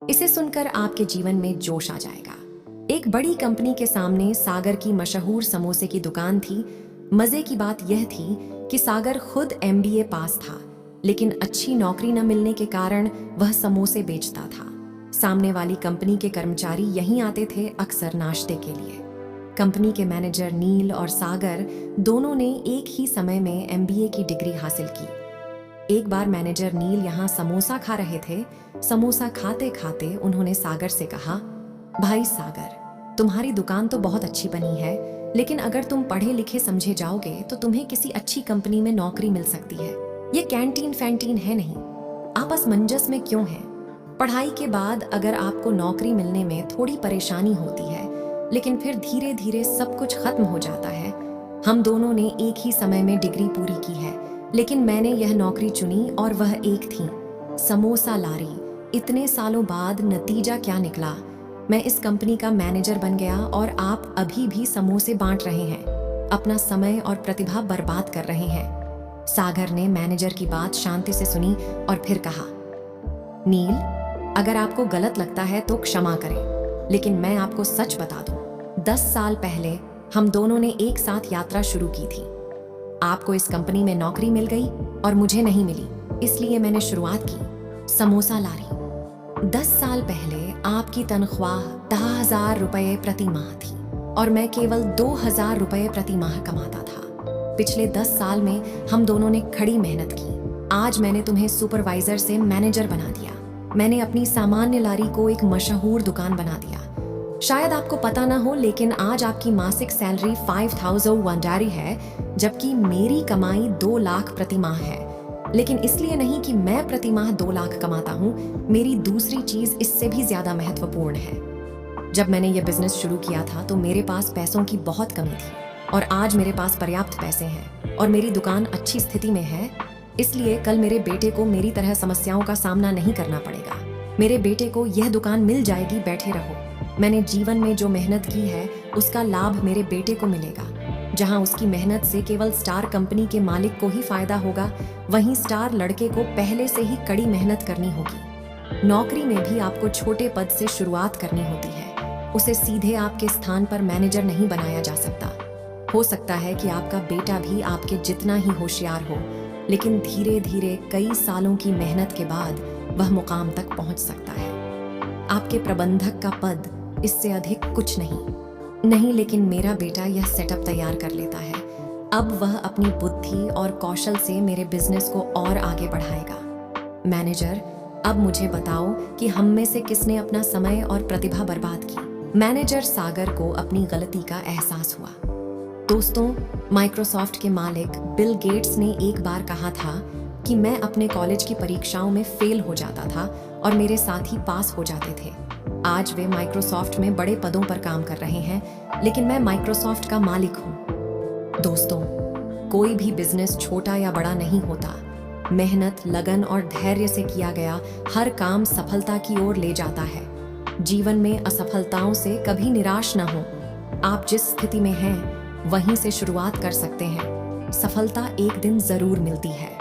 इसे सुनकर आपके जीवन में जोश आ जाएगा। एक बड़ी कंपनी के सामने सागर की मशहूर समोसे की दुकान थी। मजे की बात यह थी कि सागर खुद एमबीए पास था, लेकिन अच्छी नौकरी न मिलने के कारण वह समोसे बेचता था। सामने वाली कंपनी के कर्मचारी यहीं आते थे अक्सर नाश्ते के लिए। कंपनी के मैनेजर नील और सागर दोनों ने एक ही समय में एमबीए की डिग्री हासिल की। एक बार मैनेजर नील यहाँ समोसा खा रहे थे। समोसा खाते खाते उन्होंने सागर से कहा, भाई सागर, तुम्हारी दुकान तो बहुत अच्छी बनी है, लेकिन अगर तुम पढ़े लिखे समझे जाओगे तो तुम्हें किसी अच्छी कंपनी में नौकरी मिल सकती है। ये कैंटीन फैंटीन है नहीं। आप असमंजस में क्यों हैं? पढ़ाई के बाद अगर आपको नौकरी मिलने में थोड़ी परेशानी होती है, लेकिन फिर धीरे धीरे सब कुछ खत्म हो जाता है। हम दोनों ने एक ही समय में डिग्री पूरी की है, लेकिन मैंने यह नौकरी चुनी और वह एक थी, समोसा लारी। इतने सालों बाद नतीजा क्या निकला? मैं इस कंपनी का मैनेजर बन गया और आप अभी भी समोसे बांट रहे हैं, अपना समय और प्रतिभा बर्बाद कर रहे हैं। सागर ने मैनेजर की बात शांति से सुनी और फिर कहा, नील, अगर आपको गलत लगता है तो क्षमा करें, लेकिन मैं आपको सच बता दूं, 10 साल पहले हम दोनों ने एक साथ यात्रा शुरू की थी। आपको इस कंपनी में नौकरी मिल गई और मुझे नहीं मिली, इसलिए मैंने शुरुआत की समोसा लारी। 10 साल पहले आपकी तनख्वाह 10,000 रुपये प्रति माह थी और मैं केवल 2,000 रुपये प्रति माह कमाता था। पिछले 10 साल में हम दोनों ने कड़ी मेहनत की। आज मैंने तुम्हें सुपरवाइजर से मैनेजर बना दिया। मैंने अपनी सामान्य लारी को एक मशहूर दुकान बना दिया। शायद आपको पता ना हो, लेकिन आज आपकी मासिक सैलरी 5,100 है, जबकि मेरी कमाई 2 लाख प्रति माह है। लेकिन इसलिए नहीं कि मैं प्रति माह 2 लाख कमाता हूँ, मेरी दूसरी चीज इससे भी ज्यादा महत्वपूर्ण है। जब मैंने ये बिजनेस शुरू किया था तो मेरे पास पैसों की बहुत कमी थी और आज मेरे पास पर्याप्त पैसे हैं और मेरी दुकान अच्छी स्थिति में है। इसलिए कल मेरे बेटे को मेरी तरह समस्याओं का सामना नहीं करना पड़ेगा। मेरे बेटे को यह दुकान मिल जाएगी, बैठे रहो। मैंने जीवन में जो मेहनत की है उसका लाभ मेरे बेटे को मिलेगा। जहां उसकी मेहनत से केवल स्टार कंपनी के मालिक को ही फायदा होगा, वहीं स्टार लड़के को पहले से ही कड़ी मेहनत करनी होगी। नौकरी में भी आपको छोटे पद से शुरुआत करनी होती है। उसे सीधे आपके स्थान पर मैनेजर नहीं बनाया जा सकता। हो सकता है कि आपका बेटा भी आपके जितना ही होशियार हो, लेकिन धीरे धीरे कई सालों की मेहनत के बाद वह मुकाम तक पहुंच सकता है। आपके प्रबंधक का पद इससे अधिक कुछ नहीं, लेकिन मेरा बेटा यह सेटअप तैयार कर लेता है। अब वह अपनी बुद्धि और कौशल से मेरे बिजनेस को और आगे बढ़ाएगा। मैनेजर, अब मुझे बताओ कि हम में से किसने अपना समय और प्रतिभा बर्बाद की? मैनेजर सागर को अपनी गलती का एहसास हुआ। दोस्तों, माइक्रोसॉफ्ट के मालिक बिल गेट्स ने एक बार कहा था कि मैं अपने कॉलेज की परीक्षाओं में फेल हो जाता था और मेरे साथी पास हो जाते थे। आज वे माइक्रोसॉफ्ट में बड़े पदों पर काम कर रहे हैं, लेकिन मैं माइक्रोसॉफ्ट का मालिक हूं। दोस्तों, कोई भी बिजनेस छोटा या बड़ा नहीं होता। मेहनत, लगन और धैर्य से किया गया हर काम सफलता की ओर ले जाता है। जीवन में असफलताओं से कभी निराश न हो। आप जिस स्थिति में हैं, वहीं से शुरुआत कर सकते हैं। सफलता एक दिन जरूर मिलती है।